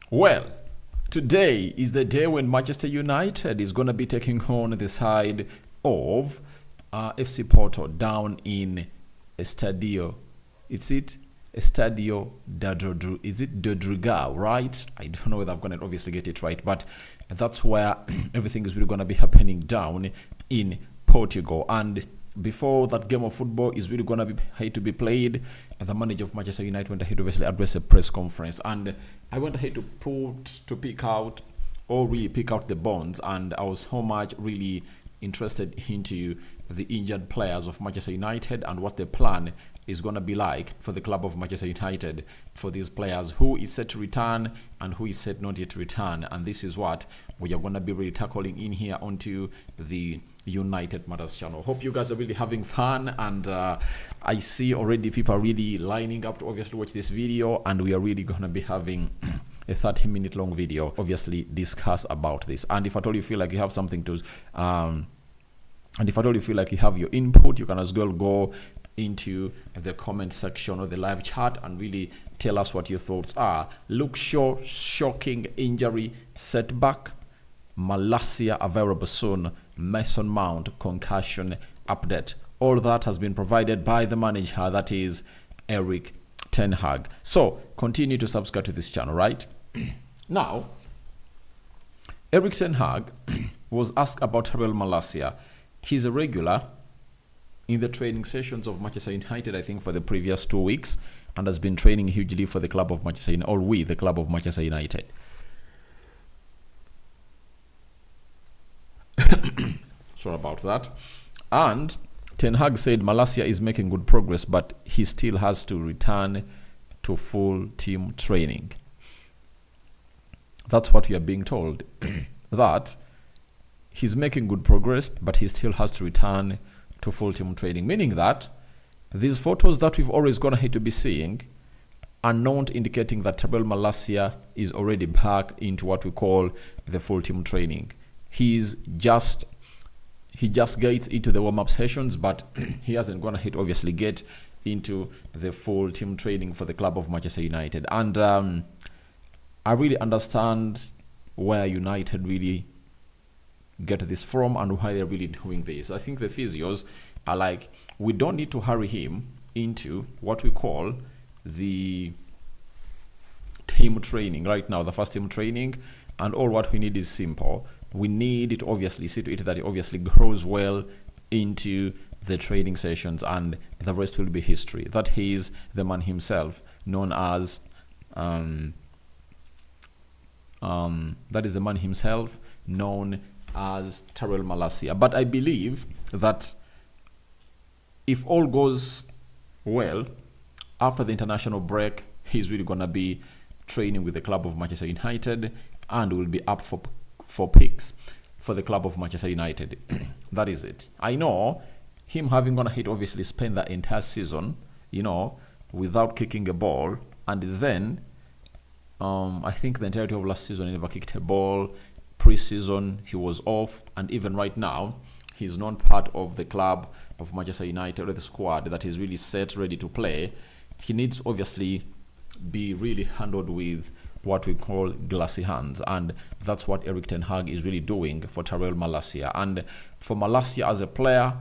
Well, today is the day when Manchester United is going to be taking on the side of FC Porto down in Estadio. Is it Estadio da Rodrigo? Is it Rodrigo, right? I don't know whether I'm going to obviously get it right, but that's where everything is really going to be happening down in Portugal. And before that game of football is really going to be played, the manager of Manchester United went ahead to obviously address a press conference, and I went ahead to pick out the bonds, and I was so much really interested into the injured players of Manchester United and what the plan is going to be like for the club of Manchester United for these players, who is set to return and who is set not yet to return. And this is what we are going to be really tackling in here onto the United Matters channel. Hope you guys are really having fun, and I see already people are really lining up to obviously watch this video, and we are really going to be having a 30-minute long video obviously discuss about this. And if at all you feel like you have something to and if at all you feel like you have your input, you can as well go into the comment section or the live chat and really tell us what your thoughts are. Luke Shaw, shocking injury, setback, Malacia available soon, Mason Mount, concussion update. All that has been provided by the manager, that is Erik ten Hag. So continue to subscribe to this channel, right? Now, Erik ten Hag was asked about Tyrell Malacia. He's a regular in the training sessions of Manchester United, I think, for the previous 2 weeks, and has been training hugely for the club of Manchester United, or with the club of Manchester United. Sorry about that. And Ten Hag said Malacia is making good progress, but he still has to return to full team training. That's what we are being told. That he's making good progress, but he still has to return to full team training, meaning that these photos that we've always gone ahead to be seeing are not indicating that Tyrell Malacia is already back into what we call the full team training. He just gets into the warm-up sessions, but he hasn't gone ahead obviously get into the full team training for the club of Manchester United. And I really understand where United really get this from and why they're really doing this. I think the physios are like, we don't need to hurry him into what we call the team training right now, the first team training, and all what we need is simple. We need it obviously see to it that it obviously grows well into the training sessions, and the rest will be history. That he is the man himself, known as that is the man himself known as Tyrell Malacia. But I believe that if all goes well after the international break, he's really gonna be training with the club of Manchester United and will be up for picks for the club of Manchester United. That is it. I know him having gonna hit obviously spend that entire season, without kicking a ball, and then I think the entirety of last season he never kicked a ball. Pre-season he was off, and even right now he's not part of the club of Manchester United or the squad that is really set ready to play. He needs obviously be really handled with what we call glassy hands, and that's what Erik ten Hag is really doing for Tyrell Malacia. And for Malacia as a player,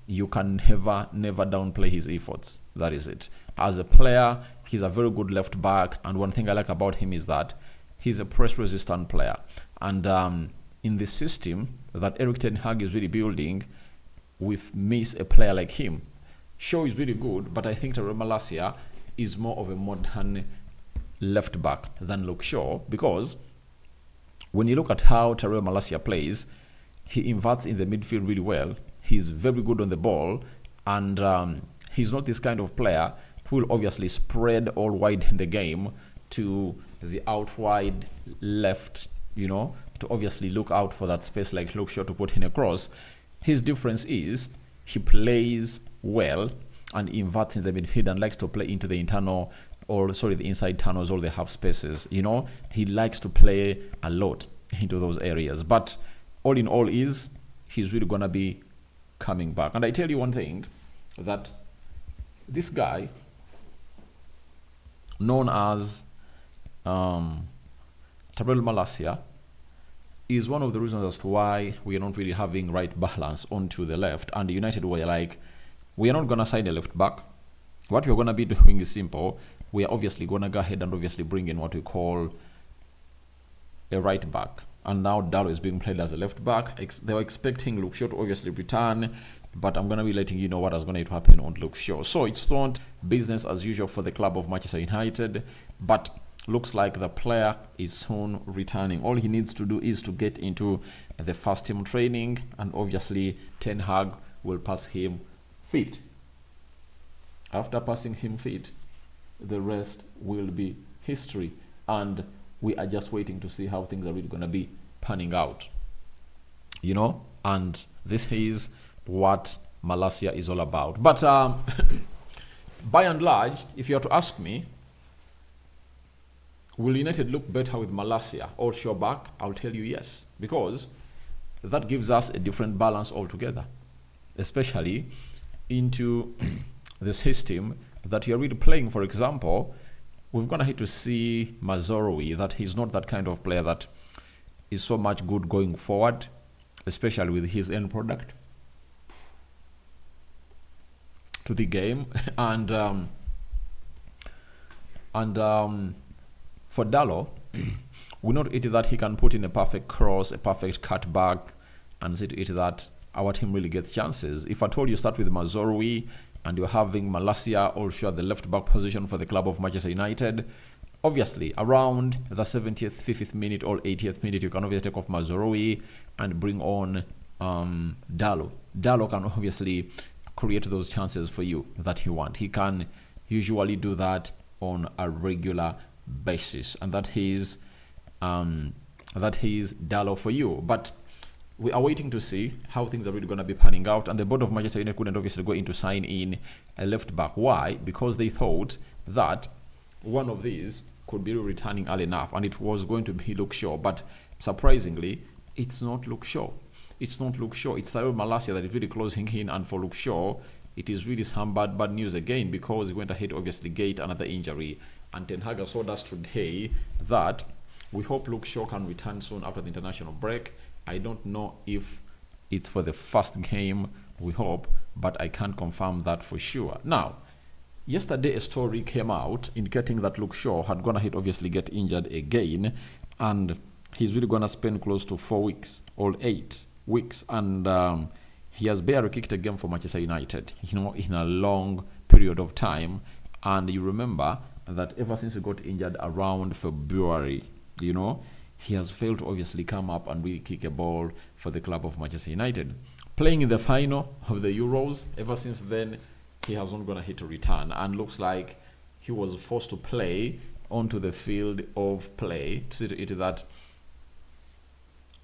you can never downplay his efforts. That is it. As a player, he's a very good left back, and one thing I like about him is that he's a press resistant player. And in the system that Erik ten Hag is really building, we miss a player like him. Shaw is really good, but I think Tyrell Malacia is more of a modern left back than Luke Shaw, because when you look at how Tyrell Malacia plays, he inverts in the midfield really well. He's very good on the ball, and he's not this kind of player who will obviously spread all wide in the game to the out wide left, to obviously look out for that space like Luke Shaw to put in a cross. His difference is he plays well and inverts in the midfield and likes to play into the the inside tunnels, or the half spaces. He likes to play a lot into those areas. But all in all he's really gonna be coming back. And I tell you one thing, that this guy known as Tyrell Malacia is one of the reasons as to why we are not really having right balance onto the left. And United were like, we are not going to sign a left back. What we're going to be doing is simple. We are obviously going to go ahead and obviously bring in what we call a right back. And now Dallo is being played as a left back. They were expecting Luke Shaw to obviously return, but I'm going to be letting you know what is going to happen on Luke Shaw. So it's not business as usual for the club of Manchester United, but looks like the player is soon returning. All he needs to do is to get into the first team training, and obviously Ten Hag will pass him fit. After passing him fit, the rest will be history, and we are just waiting to see how things are really going to be panning out, you know. And this is what Malacia is all about. But by and large, if you are to ask me, will United look better with Malacia or Shaw back? I'll tell you yes, because that gives us a different balance altogether, especially into the system that you're really playing. For example, we're going to have to see Mazorowi, that he's not that kind of player that is so much good going forward, especially with his end product to the game. And for Dallo, we not it that he can put in a perfect cross, a perfect cutback, and see to it that our team really gets chances. If I told you start with Mazorowi and you're having Malacia also at the left back position for the club of Manchester United, obviously around the 70th, 50th minute or 80th minute, you can obviously take off Mazorowi and bring on Dallo. Dallo can obviously create those chances for you that you want. He can usually do that on a regular basis, and that is Dallo for you. But we are waiting to see how things are really going to be panning out, and the board of Manchester United couldn't obviously go in to sign in a left back. Why? Because they thought that one of these could be returning early enough, and it was going to be Luke Shaw. But surprisingly, it's not Luke Shaw. It's not Luke Shaw. It's Tyrell Malacia that is really closing in, and for Luke Shaw, it is really some bad news again, because he went ahead obviously get another injury, and Ten Hag told us today that we hope Luke Shaw can return soon after the international break. I don't know if it's for the first game, we hope, but I can't confirm that for sure. Now, yesterday a story came out indicating that Luke Shaw had gone ahead obviously get injured again, and he's really gonna spend close to 4 weeks or 8 weeks, and he has barely kicked a game for Manchester United, you know, in a long period of time. And you remember that ever since he got injured around February, you know, he has failed to obviously come up and really kick a ball for the club of Manchester United. Playing in the final of the Euros, ever since then, he has not gonna hit a return, and looks like he was forced to play onto the field of play to see to it that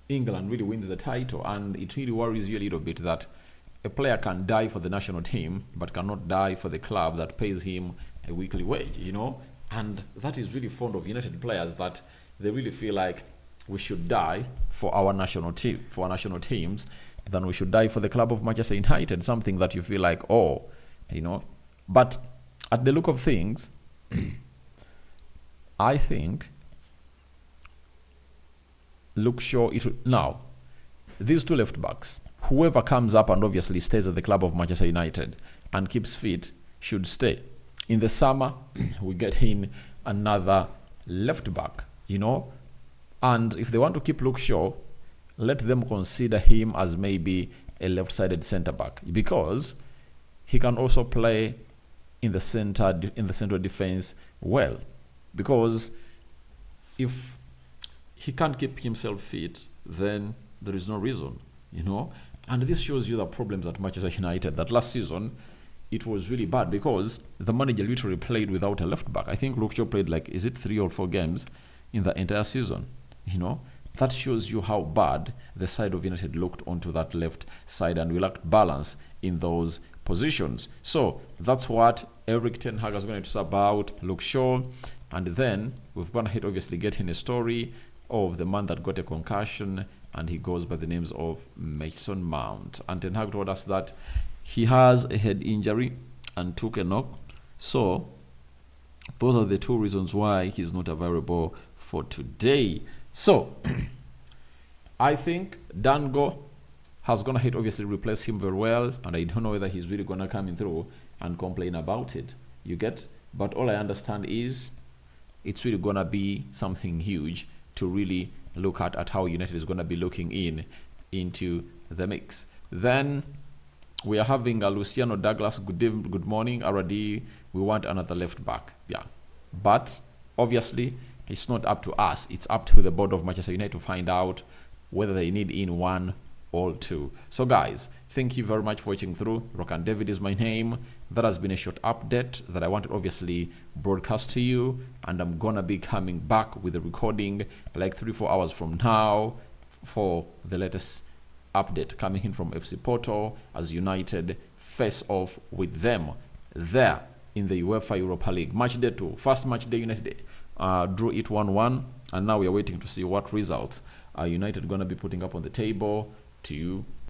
England really wins the title. And it really worries you a little bit that a player can die for the national team but cannot die for the club that pays him a weekly wage, you know. And that is really fond of United players, that they really feel like we should die for our national team, for our national teams, than we should die for the club of Manchester United. Something that you feel like, oh, you know. But at the look of things, I think Luke Shaw, now, these two left backs, whoever comes up and obviously stays at the club of Manchester United and keeps fit should stay. In the summer, we get in another left back, you know. And if they want to keep Luke Shaw, let them consider him as maybe a left-sided centre back, because he can also play in the central defense well. Because if he can't keep himself fit, then there is no reason, you know. And this shows you the problems at Manchester United, that last season it was really bad, because the manager literally played without a left back. I think Luke Shaw played like, is it 3 or 4 games in the entire season, you know. That shows you how bad the side of United looked onto that left side, and we lacked balance in those positions. So that's what Eric Ten Hag is going to talk about Luke Shaw. And then we've gone ahead obviously getting a story of the man that got a concussion, and he goes by the names of Mason Mount. And Ten Hag told us that he has a head injury and took a knock. So those are the 2 reasons why he's not available for today. So I think Dango has gonna hit obviously replace him very well, and I don't know whether he's really gonna come in through and complain about it. You get? But all I understand is it's really gonna be something huge to really look at how United is gonna be looking into the mix. Then we are having a Luciano Douglas. Good morning, RD. We want another left back. Yeah, but obviously it's not up to us. It's up to the board of Manchester United to find out whether they need in one or two. So guys, thank you very much for watching through. Rokan David is my name. That has been a short update that I wanted obviously broadcast to you, and I'm gonna be coming back with a recording like 3-4 hours from now for the latest update coming in from FC Porto as United face off with them there in the UEFA Europa League. Match day 2. First match day, United drew it 1-1, and now we are waiting to see what result United gonna be putting up on the table to